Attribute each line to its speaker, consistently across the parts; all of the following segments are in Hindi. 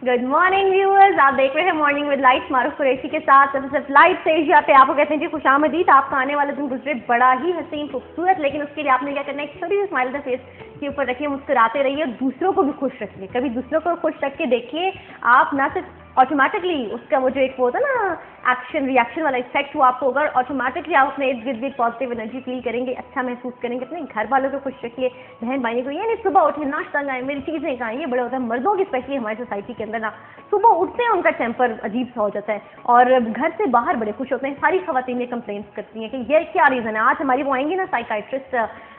Speaker 1: गुड मॉर्निंग व्यूअर्स, आप देख रहे हैं मॉर्निंग विद लाइट मारूफ कुरैशी के साथ। सिर्फ लाइट से एशिया पे आपको कहते हैं जी खुशामदीद। आपका आने वाला दिन गुजरे बड़ा ही हसीन खूबसूरत, लेकिन उसके लिए आपने क्या करना है, एक छोटी सी स्माइल द फेस के ऊपर रखिए, मुस्कुराते रहिए और दूसरों को भी खुश रखिए। कभी दूसरों को खुश रख के देखिए, आप ना सिर्फ ऑटोमेटिकली उसका वो जो एक वो होता है ना एक्शन रिएक्शन वाला इफेक्ट, वो आपको होगा। ऑटोमेटिकली आप अपने इर्द गिर्द पॉजिटिव एनर्जी फील करेंगे, अच्छा महसूस करेंगे। अपने घर वालों को खुश रखिए, बहन भाइयों को। ये नहीं सुबह उठे नाश्ता खाएं, मेरी चीज़ें खाएं, ये बड़ा होता है मर्दों की, स्पेशली हमारी सोसाइटी के अंदर ना सुबह उठते हैं उनका टेम्पर अजीब सा हो जाता है और घर से बाहर बड़े खुश होते हैं। सारी खवातीन ये कंप्लेंट्स करती हैं कि ये क्या रीज़न है। आज हमारी वो आएंगी ना psychiatrist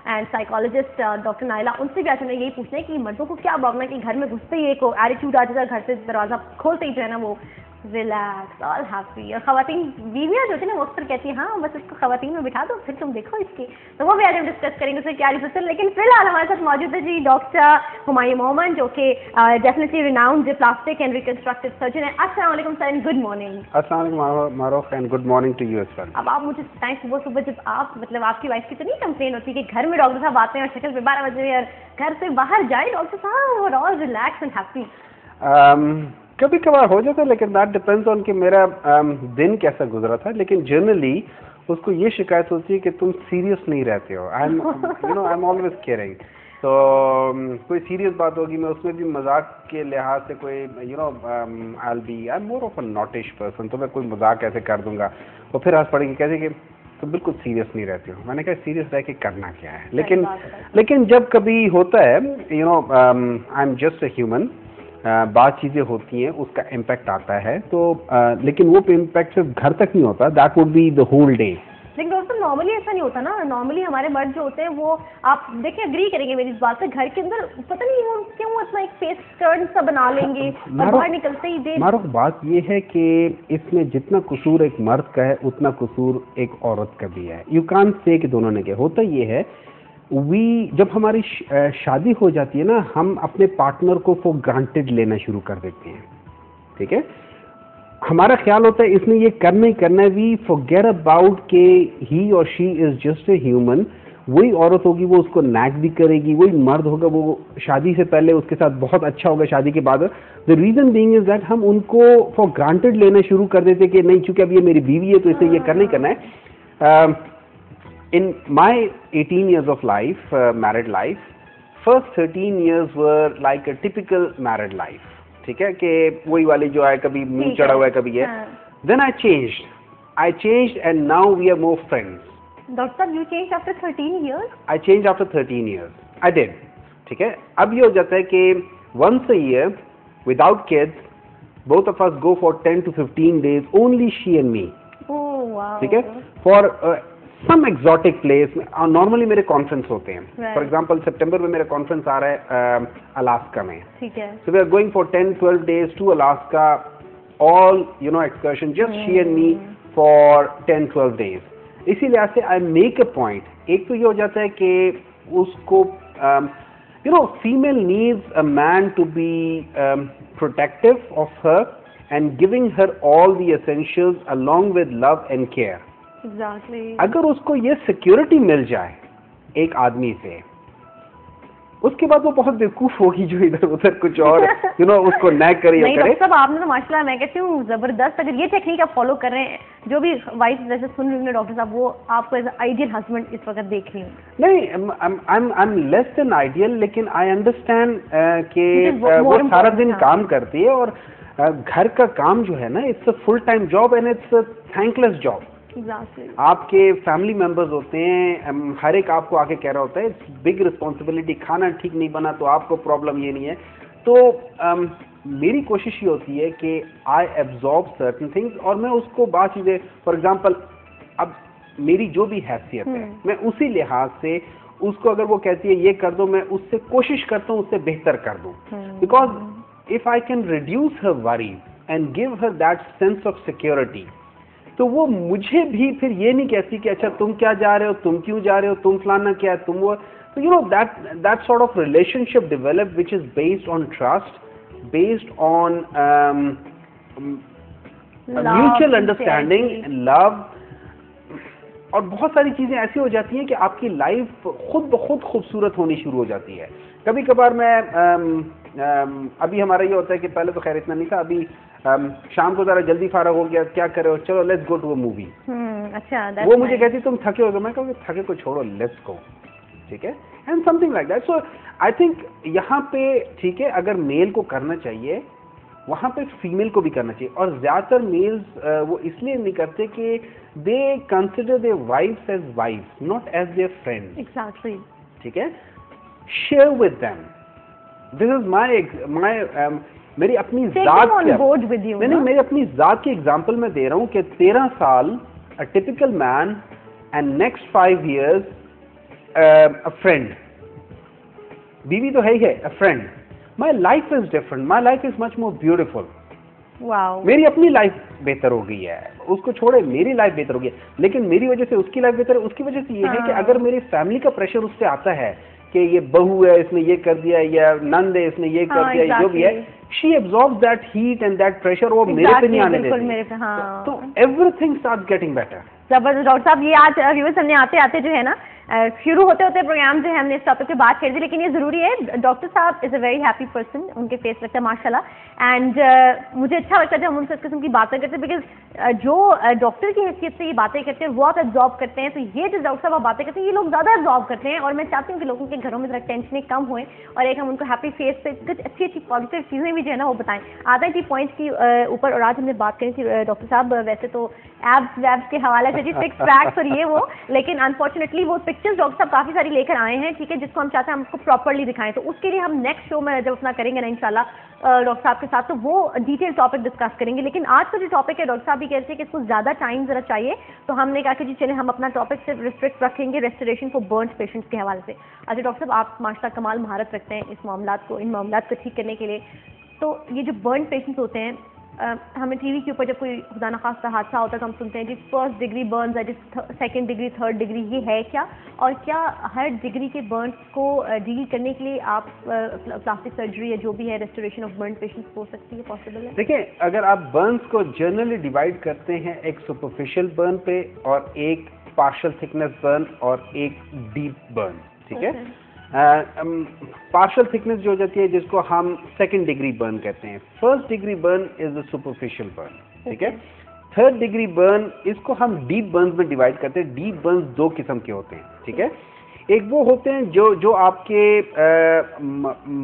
Speaker 1: and psychologist doctor Naila, उनसे भी आज हमें यही पूछना है कि मर्दों को क्या प्रॉब्लम है कि घर में घुसते ही एक एटीट्यूड आ जाता है, घर से दरवाज़ा खोलते ही जो है ना वो रिलैक्स ऑल हैप्पी। और खवातीन बीवियाँ जो होती है ना वो अक्सर कहती हैं हाँ बस इसको खवातीन में बिठा दो फिर तुम देखो इसकी। तो वो भी आज हम डिस्कस करेंगे उससे क्या रिजल्ट। लेकिन फिलहाल हमारे साथ मौजूद है जी डॉक्टर हुमायूं मोमन, जो कि definitely renowned plastic and reconstructive surgeon है। अस्सलाम वालेकुम सर एंड गुड मॉर्निंग।
Speaker 2: अस्सलाम वालेकुम Maroof and good morning to you as well.
Speaker 1: अब आप मुझे बताएं, सुबह सुबह जब आप मतलब आपकी वाइफ की तो नहीं कंप्लेन होती कि घर में डॉक्टर साहब आते हैं और शक्ल पे 12 बजे और घर से बाहर जाए डॉक्टर साहब और ऑल रिलैक्स एंड हैप्पी?
Speaker 2: कभी कभार हो जाता है, लेकिन दैट डिपेंड्स ऑन कि मेरा दिन कैसा गुजरा था। लेकिन जनरली उसको ये शिकायत होती है कि तुम सीरियस नहीं रहते हो। I am always caring. तो कोई सीरियस बात होगी, मैं उसमें भी मजाक के लिहाज से कोई I am more of a naughtish person, तो मैं कोई मजाक ऐसे कर दूंगा तो फिर हंस पड़ेगी, कहते कि तो बिल्कुल सीरियस नहीं रहते हो। मैंने कहा सीरियस रह के करना क्या है। लेकिन जब कभी होता है I am just a human, बात चीज़ें होती हैं उसका इम्पैक्ट आता है। तो लेकिन वो इम्पैक्ट सिर्फ घर तक नहीं होता, that would be the whole day.
Speaker 1: लेकिन डॉक्टर नॉर्मली ऐसा नहीं होता ना। नॉर्मली हमारे मर्द जो होते हैं वो, आप देखिए एग्री करेंगे मेरी इस बात से, घर के अंदर पता नहीं वो क्यों इतना एक फेस टर्न सा बना लेंगे और बाहर निकलते ही दे।
Speaker 2: मारूफ बात ये है कि इसमें जितना कसूर एक मर्द का है उतना कसूर एक औरत का भी है। यू कांट से कि दोनों ने किया। होता ये है जब हमारी शादी हो जाती है ना, हम अपने पार्टनर को फॉर ग्रांटेड लेना शुरू कर देते हैं। ठीक है, हमारा ख्याल होता है इसने ये करना ही करना है। वी फॉरगेट अबाउट के ही और she is just a human. वही औरत होगी वो उसको नैक भी करेगी, वही मर्द होगा वो शादी से पहले उसके साथ बहुत अच्छा होगा, शादी के बाद। The reason being is that हम उनको फॉर ग्रांटेड लेना शुरू कर देते कि नहीं चूंकि अब ये मेरी बीवी है तो इसे ये करना ही करना है। In my 18 years of life, married life, first 13 years were like a typical married life. ठीक है कि वही वाली जो है, कभी मुंह चढ़ा हुआ है कभी है। Then I changed and now we are more friends.
Speaker 1: Doctor, you changed after 13 years?
Speaker 2: I changed after 13 years. I did. ठीक है, अब ये हो जाता है कि once a year without kids, both of us go for 10 to 15 days, only she and me.
Speaker 1: Oh wow.
Speaker 2: ठीक है, for some exotic place. Normally मेरे कॉन्फ्रेंस होते हैं। फॉर एग्जाम्पल सितंबर में मेरा कॉन्फ्रेंस आ रहा है अलास्का में।
Speaker 1: ठीक है,
Speaker 2: so we are going for 10-12 days to Alaska, all excursion, just she and me for 10-12 days। इसी लिहाज से आई मेक अ पॉइंट, एक तो ये हो जाता है कि उसको female needs a man to be protective of her and giving her all the essentials along with love and care.
Speaker 1: Exactly.
Speaker 2: अगर उसको ये सिक्योरिटी मिल जाए एक आदमी से, उसके बाद वो बहुत बेवकूफ होगी जो इधर उधर कुछ और उसको नैग करे।
Speaker 1: नहीं डॉक्टर साहब, आपने तो माशाल्लाह मैं कहती हूँ जबरदस्त, अगर ये टेक्निक आप फॉलो कर रहे हैं, जो भी वाइफ जैसे सुन रही है डॉक्टर साहब, वो आपको एज आइडियल हस्बैंड इस वक्त देख रही हूँ।
Speaker 2: नहीं, I am less than ideal, लेकिन आई अंडरस्टैंड कि वो सारा दिन काम करती है और घर का काम जो है ना, it's a full time job and it's a thankless job.
Speaker 1: Exactly.
Speaker 2: आपके फैमिली मेंबर्स होते हैं, हर एक आपको आके कह रहा होता है इट्स बिग रिस्पॉन्सिबिलिटी, खाना ठीक नहीं बना तो आपको प्रॉब्लम ये नहीं है। तो मेरी कोशिश ये होती है कि आई एब्जॉर्ब सर्टन थिंग्स और मैं उसको बात चीज़ें, फॉर एग्जांपल अब मेरी जो भी हैसियत है मैं उसी लिहाज से उसको, अगर वो कहती है ये कर दो, मैं उससे कोशिश करता हूँ उससे बेहतर कर दूँ। Because if I can reduce her worries and give her that sense of security, तो वो मुझे भी फिर ये नहीं कहती कि अच्छा तुम क्या जा रहे हो, तुम क्यों जा रहे हो, तुम फलाना क्या है, तुम वो। तो that sort of relationship develop which is based on trust, based on mutual understanding, love, और बहुत सारी चीजें ऐसी हो जाती हैं कि आपकी लाइफ खुद ब खुद खूबसूरत होनी शुरू हो जाती है। कभी कभार मैं अभी हमारा ये होता है कि पहले तो खैर इतना नहीं था, अभी शाम को जरा जल्दी फारग हो गया, क्या करे हो, चलो let's go to a movie.
Speaker 1: अच्छा,
Speaker 2: वो मुझे कहती तुम थके हो गए, मैं कहूँगी थके को छोड़ो, लेट्स गो, ठीक है, and something like that. So I think यहाँ पे ठीक है, अगर मेल को करना चाहिए वहाँ पे फीमेल को भी करना चाहिए, और ज्यादातर मेल्स वो इसलिए नहीं करते कि they consider their wifes as wifes, not as their friends.
Speaker 1: Exactly,
Speaker 2: ठीक है, share with them, this is my मेरी अपनी जात की, नहीं मेरी अपनी जात की एग्जांपल मैं दे रहा हूँ कि 13 साल a typical man and next 5 years a friend, बीवी तो है ही है, अ friend. My life is different, my life is much more beautiful.
Speaker 1: Wow,
Speaker 2: मेरी अपनी लाइफ बेहतर हो गई है, उसको छोड़े मेरी लाइफ बेहतर हो गई है, लेकिन मेरी वजह से उसकी लाइफ बेहतर है। उसकी वजह से ये है कि अगर मेरी फैमिली का प्रेशर उस पर आता है कि ये बहू है इसने ये कर दिया, या नंद है इसने ये कर दिया, जो भी है, she absorbs that heat and that pressure, वो मेरे पे नहीं आने देती, तो एवरीथिंग स्टार्ट्स गेटिंग बेटर।
Speaker 1: जबरदस्त डॉक्टर साहब, ये आज व्यूअर्स हमने आते आते जो है ना शुरू होते होते प्रोग्राम जो है हमने इस टॉपिक पे बात कर दी, लेकिन ये जरूरी है, डॉक्टर साहब is a very happy person, उनके फेस लगता है माशाल्लाह, एंड मुझे अच्छा लगता है जब हम उनसे इस किस्म की बातें करते हैं, बिकॉज जो डॉक्टर की हैसियत से ये बातें करते हैं वो आप एब्जॉर्ब करते हैं, तो ये जो डॉक्टर साहब आप बातें करते हैं ये लोग ज़्यादा एब्जॉर्ब करते हैं, और मैं चाहती हूँ कि लोगों के घरों में जरा टेंशनें कम हुए और एक हम उनको हैप्पी फेस पे कुछ अच्छी अच्छी पॉजिटिव चीज़ें भी जो है ना वो बताएं। आता है जी पॉइंट्स की ऊपर, और आज हमने बात करी थी डॉक्टर साहब वैसे तो एब्स वैब्स के हवाले से जी, सिक्स पैक्स और ये वो, लेकिन अनफॉर्चुनेटली वो पिक्चर्स डॉक्टर साहब काफ़ी सारी लेकर आए हैं, ठीक है, जिसको हम चाहते हैं हम उसको प्रॉपर्ली दिखाएं, तो उसके लिए हम नेक्स्ट शो में जब अपना करेंगे ना इंशाल्लाह डॉक्टर साहब के साथ, तो वो डिटेल टॉपिक डिस्कस करेंगे। लेकिन आज का जो टॉपिक है डॉक्टर साहब भी कहते हैं कि इसको ज़्यादा टाइम ज़रा चाहिए, तो हमने कहा कि जी चले हम अपना टॉपिक सिर्फ रिस्ट्रिक्ट रखेंगे रेस्टोरेशन फॉर बर्न्स पेशेंट्स के हवाले से। अच्छा डॉक्टर साहब, आप माशाल्लाह कमाल महारत रखते हैं इन मामलात को ठीक करने के लिए। तो ये जो बर्न पेशेंट्स होते हैं, हमें टीवी के ऊपर जब कोई खुदा न खास्ता हादसा होता है तो हम सुनते हैं जी 1st डिग्री बर्न्स है, जी 2nd डिग्री 3rd डिग्री, ये है क्या? और क्या हर डिग्री के बर्न्स को डील करने के लिए आप प्लास्टिक सर्जरी या जो भी है रेस्टोरेशन ऑफ बर्न पेशेंट्स हो सकती है, पॉसिबल है?
Speaker 2: देखिए, अगर आप बर्न्स को जनरली डिवाइड करते हैं एक सुपरफिशियल बर्न पे और एक पार्शियल थिकनेस बर्न और एक डीप बर्न, ठीक है। पार्शियल थिकनेस जो हो जाती है जिसको हम 2nd डिग्री बर्न कहते हैं, 1st degree burn is the superficial burn, ठीक है। 3rd डिग्री बर्न इसको हम डीप बर्न्स में डिवाइड करते हैं। डीप बर्न्स 2 किस्म के होते हैं, ठीक है। एक वो होते हैं जो आपके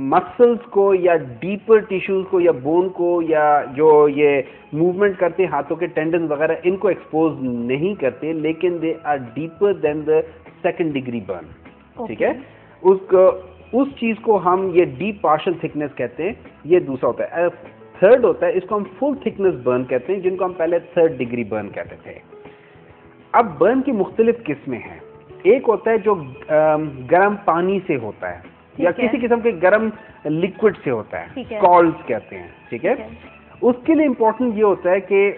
Speaker 2: मसल्स को या डीपर टिश्यूज को या बोन को या जो ये मूवमेंट करते हैं हाथों के टेंडन वगैरह, इनको एक्सपोज नहीं करते, लेकिन they are deeper than the 2nd degree burn, ठीक है। उस चीज को हम ये डीप पार्शियल थिकनेस कहते हैं, ये दूसरा होता है। 3rd होता है, इसको हम फुल थिकनेस बर्न कहते हैं, जिनको हम पहले 3rd डिग्री बर्न कहते थे। अब बर्न की मुख्तलिफ किस्में हैं। एक होता है जो गर्म पानी से होता है या किसी किस्म के गर्म लिक्विड से होता है, स्कॉल्ड्स कहते हैं, ठीक है। उसके लिए इम्पोर्टेंट ये होता है कि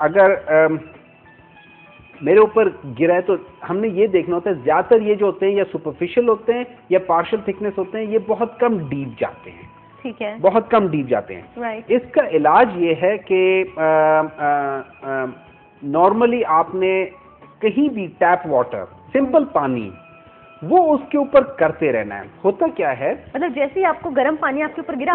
Speaker 2: अगर मेरे ऊपर गिरा है तो हमने ये देखना होता है, ज्यादातर ये जो होते हैं या सुपरफिशियल होते हैं या पार्शियल थिकनेस होते हैं, ये बहुत कम डीप जाते हैं,
Speaker 1: ठीक है,
Speaker 2: बहुत कम डीप जाते हैं।
Speaker 1: right.
Speaker 2: इसका इलाज ये है कि नॉर्मली आपने कहीं भी टैप वाटर, सिंपल पानी, वो उसके ऊपर करते रहना है। होता क्या है,
Speaker 1: मतलब जैसे ही आपको गर्म पानी आपके ऊपर गिरा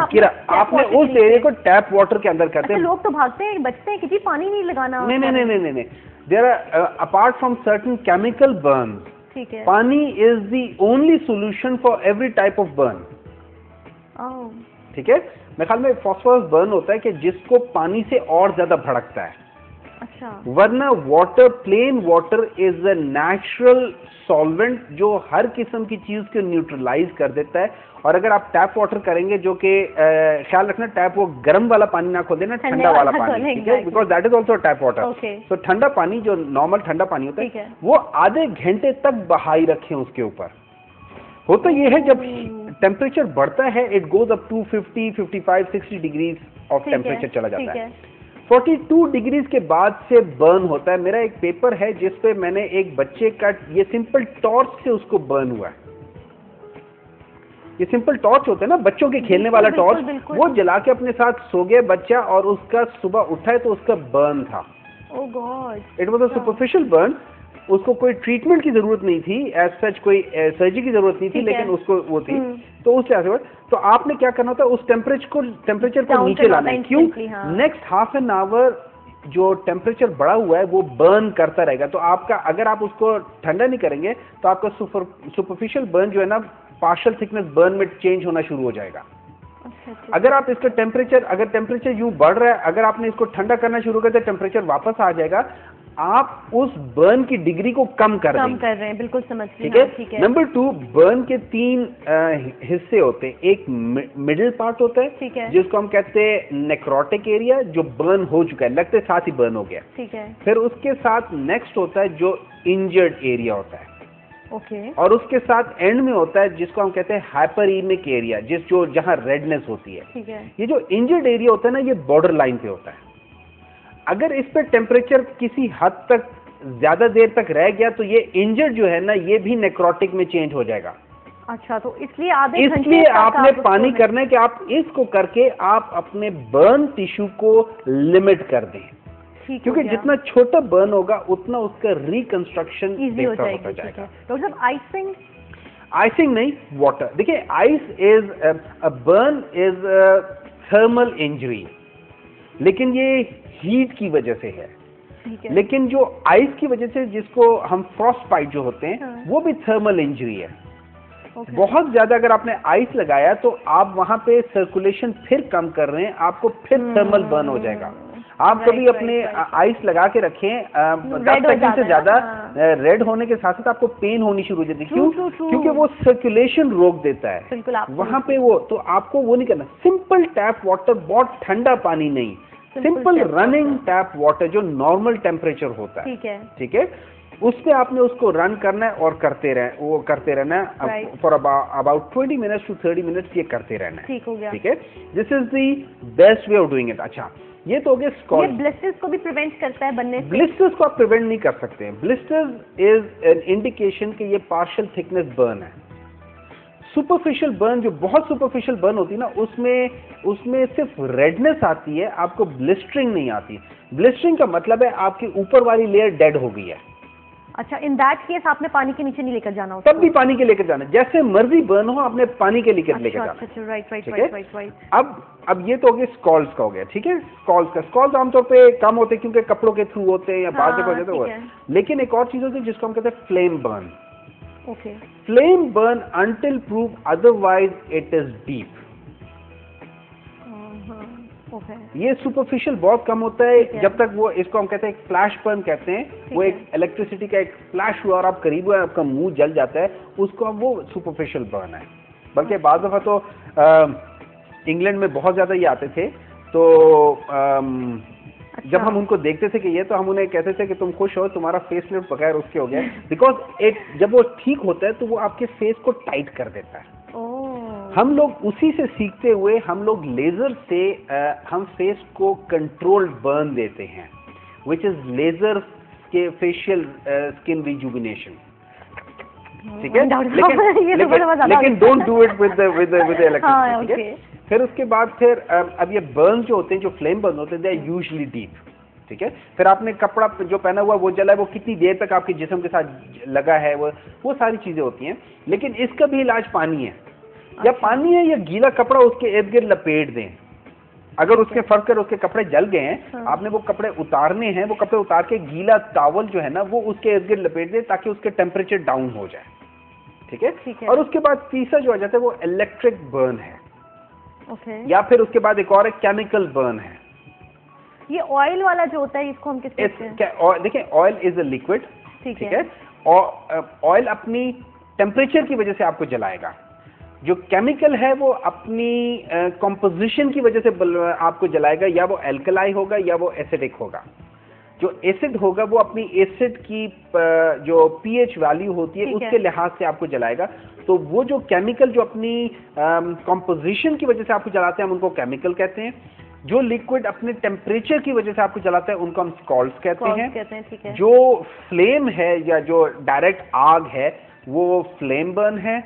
Speaker 2: आपने उस एरिया को टैप वाटर के अंदर करते हैं।
Speaker 1: लोग तो भागते हैं, बचते हैं कि जी पानी नहीं लगाना।
Speaker 2: नहीं, there are apart from certain chemical burns,
Speaker 1: ठीक है,
Speaker 2: पानी is the only solution for every type of burn, ठीक है। मेरे ख्याल में फॉस्फोरस बर्न होता है कि जिसको पानी से और ज्यादा भड़कता है,
Speaker 1: अच्छा,
Speaker 2: वरना water, plain water is a natural solvent जो हर किस्म की चीज को न्यूट्रलाइज कर देता है। और अगर आप टैप वाटर करेंगे, जो कि ख्याल रखना टैप वो गर्म वाला पानी ना खोल देना, ठंडा वाला पानी, ठीक है, because that is also tap water. तो ठंडा पानी, जो नॉर्मल ठंडा पानी होता है, वो आधे घंटे तक बहाई रखें उसके ऊपर। होता ये है जब टेम्परेचर बढ़ता है, it goes up to 50, 55, 60 degrees of temperature चला जाता है। 42 डिग्रीज के बाद से बर्न होता है। मेरा एक पेपर है जिसपे मैंने एक बच्चे का ये सिंपल टॉर्च से उसको बर्न हुआ है। ये सिंपल टॉर्च होता है ना, बच्चों के खेलने वाला टॉर्च, वो जला के अपने साथ सो गया बच्चा और उसका सुबह उठा है तो उसका बर्न था।
Speaker 1: Oh God,
Speaker 2: it was a superficial burn. उसको कोई ट्रीटमेंट की जरूरत नहीं थी, एज सच कोई सर्जरी की जरूरत नहीं थी, लेकिन उसको वो थी, तो उस लिहाज से तो आपने क्या करना होता है, उस टेम्परेचर को नीचे लाना है। क्यों? नेक्स्ट हाफ एन आवर जो टेम्परेचर बढ़ा हुआ है वो बर्न करता रहेगा, तो आपका अगर आप उसको ठंडा नहीं करेंगे तो आपका सुपरफिशियल बर्न जो है ना पार्शियल थिकनेस बर्न में चेंज होना शुरू हो जाएगा। अगर आप इसका टेम्परेचर यूं बढ़ रहा है, अगर आपने इसको ठंडा करना शुरू कर दिया, टेम्परेचर वापस आ जाएगा, आप उस बर्न की डिग्री को कम कर
Speaker 1: रहे हैं। बिल्कुल समझ गए।
Speaker 2: ठीक है। नंबर 2, बर्न के 3 हिस्से होते हैं। एक मिडिल पार्ट होता है जिसको हम कहते हैं नेक्रोटिक एरिया, जो बर्न हो चुका है, लगते साथ ही बर्न हो गया।
Speaker 1: ठीक है।
Speaker 2: फिर उसके साथ नेक्स्ट होता है जो इंजर्ड एरिया होता है।
Speaker 1: ओके।
Speaker 2: और उसके साथ एंड में होता है जिसको हम कहते हैं हाइपरइमिक एरिया, जहां रेडनेस होती है।
Speaker 1: ठीक है।
Speaker 2: ये जो इंजर्ड एरिया होता है ना, ये बॉर्डर लाइन पे होता है। अगर इस पे टेम्परेचर किसी हद तक ज्यादा देर तक रह गया तो ये इंजर्ड जो है ना, ये भी नेक्रोटिक में चेंज हो जाएगा।
Speaker 1: अच्छा, तो इसलिए
Speaker 2: आपने पानी करना है कि आप इसको करके आप अपने बर्न टिश्यू को लिमिट कर दें, क्योंकि जितना छोटा बर्न होगा उतना उसका रिकंस्ट्रक्शन बेहतर होता जाएगा।
Speaker 1: डॉक्टर साहब,
Speaker 2: आइसिंग नहीं, वाटर। देखिए, ice is a burn is thermal injury, लेकिन ये हीट की वजह से है। लेकिन जो आइस की वजह से जिसको हम फ्रॉस्टबाइट जो होते हैं, वो भी थर्मल इंजरी है। बहुत ज्यादा अगर आपने आइस लगाया तो आप वहां पे सर्कुलेशन फिर कम कर रहे हैं, आपको फिर थर्मल बर्न हो जाएगा। आप कभी अपने आइस लगा के रखें, 10 सेकंड से ज्यादा रेड होने के साथ साथ आपको पेन होनी शुरू हो जाती है। क्यों? क्योंकि वो सर्कुलेशन रोक देता है वहां पे। वो तो आपको वो नहीं करना। सिंपल टैप वाटर, बहुत ठंडा पानी नहीं, सिंपल रनिंग टैप वाटर जो नॉर्मल टेम्परेचर होता है। ठीक है। उस पे आपने उसको रन करना है और करते रहना है for about 20 minutes to 30 minutes, ये करते रहना है।
Speaker 1: ठीक हो गया।
Speaker 2: ठीक है। This is the best way of doing it. अच्छा, ये तो हो गया स्कॉल।
Speaker 1: ये ब्लिस्टर्स को भी प्रिवेंट करता है बनने से?
Speaker 2: ब्लिस्टर्स को आप प्रिवेंट नहीं कर सकते हैं। ब्लिस्टर्स इज एन इंडिकेशन कि ये पार्शियल थिकनेस बर्न है। सुपरफिशियल बर्न, जो बहुत सुपरफिशियल बर्न होती है ना, उसमें सिर्फ रेडनेस आती है, आपको ब्लिस्टरिंग नहीं आती। ब्लिस्टरिंग का मतलब है आपकी ऊपर वाली लेयर डेड हो गई है।
Speaker 1: अच्छा, इन दैट केस आपने पानी के नीचे नहीं लेकर जाना उसको?
Speaker 2: तब भी पानी के लेकर जाना, जैसे मर्जी बर्न हो, आपने पानी के लेकर जाना।
Speaker 1: अच्छा, राइट।
Speaker 2: अब ये तो हो गया स्कॉल्स का हो गया। ठीक है। स्कॉल्स आमतौर पे कम होते हैं क्योंकि कपड़ों के थ्रू होते हैं या बाद में हो जाते हैं। लेकिन एक और चीज होती है जिसको हम कहते हैं flame burn.
Speaker 1: Okay.
Speaker 2: Flame burn until proved otherwise it is deep.
Speaker 1: Okay.
Speaker 2: ये सुपरफिशियल बहुत कम होता है जब तक वो, इसको हम कहते हैं एक फ्लैश बर्न कहते हैं। वो एक इलेक्ट्रिसिटी का एक फ्लैश हुआ और आप करीब हुआ, आपका मुंह जल जाता है, उसको वो सुपरफिशियल बर्न है। बल्कि बाद दफा तो इंग्लैंड में बहुत ज्यादा ये आते थे, तो जब हम उनको देखते थे कि ये, तो हम उन्हें कहते थे कि तुम खुश हो, तुम्हारा फेस लिफ्ट बगैर उसके हो गया। बिकॉज जब वो ठीक होता है तो वो आपके फेस को टाइट कर देता है। हम लोग उसी से सीखते हुए हम लोग लेजर से हम फेस को कंट्रोल्ड बर्न देते हैं, विच इज लेजर के फेशियल स्किन रिजुविनेशन। ठीक है। लेकिन don't do it with electricity. फिर उसके बाद अब ये बर्न जो होते हैं, जो फ्लेम बर्न होते हैं, दे आर यूजुअली डीप। ठीक है। फिर आपने कपड़ा जो पहना हुआ वो जला है, वो कितनी देर तक आपके जिस्म के साथ लगा है, वो सारी चीजें होती हैं। लेकिन इसका भी इलाज पानी है। या पानी है या गीला कपड़ा उसके इर्द गिर्द लपेट दें। अगर उसके फर्क कर उसके कपड़े जल गए हैं, आपने वो कपड़े उतारने हैं, वो कपड़े उतार के गीला टॉवल जो है ना वो उसके इर्द गिर्द लपेट दें ताकि उसके टेम्परेचर डाउन हो जाए। ठीक है। और उसके बाद तीसरा जो आ जाता है वो इलेक्ट्रिक बर्न है। या फिर उसके बाद एक और केमिकल बर्न है।
Speaker 1: ये ऑयल वाला जो होता है इसको हम किस कहते हैं?
Speaker 2: देखिए, ऑयल इज अ लिक्विड। ठीक है। और ऑयल अपनी टेम्परेचर की वजह से आपको जलाएगा। जो केमिकल है वो अपनी कंपोजिशन की वजह से आपको जलाएगा, या वो एल्कलाई होगा या वो एसिडिक होगा। जो एसिड होगा वो अपनी एसिड की जो पीएच वैल्यू होती है उसके लिहाज से आपको जलाएगा। तो वो जो केमिकल जो अपनी कंपोजिशन की वजह से आपको जलाते हैं, हम उनको केमिकल कहते हैं। जो लिक्विड अपने टेम्परेचर की वजह से आपको जलाता है उनको हम स्कॉल्स कहते हैं।
Speaker 1: ठीक है।
Speaker 2: जो फ्लेम है या जो डायरेक्ट आग है वो फ्लेम बर्न है।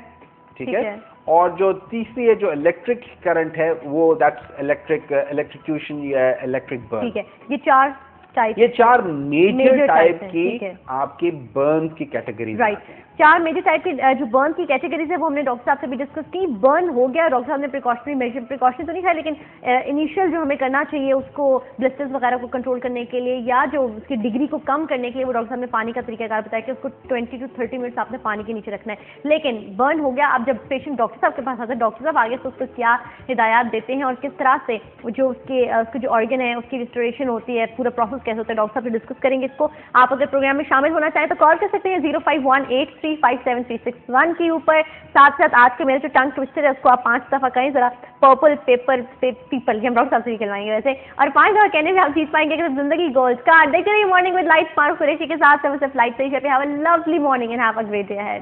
Speaker 2: ठीक है। और जो तीसरी है जो इलेक्ट्रिक करंट है वो दैट्स इलेक्ट्रिक्यूशन या इलेक्ट्रिक बर्न।
Speaker 1: ठीक है। ये टाइप,
Speaker 2: ये 4 मेजर टाइप
Speaker 1: है,
Speaker 2: की
Speaker 1: ठीक है।
Speaker 2: आपके बर्न की कैटेगरीज
Speaker 1: राइट, 4 मेजर टाइप की जो बर्न की कैटेगरीज है वो हमने डॉक्टर साहब से भी डिस्कस की। बर्न हो गया, डॉक्टर साहब ने प्रिकॉशनरी तो नहीं खाया, लेकिन इनिशियल जो हमें करना चाहिए उसको ब्लिस्टर्स वगैरह को कंट्रोल करने के लिए या जो उसकी डिग्री को कम करने के लिए वो डॉक्टर साहब ने पानी का तरीकाकार बताया कि उसको 20 to 30 मिनट्स आपने पानी के नीचे रखना है। लेकिन बर्न हो गया, अब जब पेशेंट डॉक्टर साहब के पास आता है, डॉक्टर साहब आगे तो उसको क्या हिदायत देते हैं और किस तरह से जो उसके जो ऑर्गन है उसकी रिस्टोरेशन होती है, पूरा प्रोसेस कैसे होता है, डॉक्टर साहब से डिस्कस करेंगे इसको। आप अगर प्रोग्राम में शामिल होना चाहें तो कॉल कर सकते हैं 0518357361 के ऊपर। साथ साथ आज के मेरे जो टंग ट्विस्टर है उसको आप 5 दफा कहें जरा, पर्पल पेपर पे पीपल, हम डॉक्टर साहब से निकलवाएंगे वैसे, और 5 दफा कहने से आप जीत पाएंगे कि जिंदगी गोल्ड कार्ड। देखते रहिए मॉर्निंग विद लाइट मारूफ कुरैशी के साथ। फ्लाइट से have a lovely morning and have a great day ahead.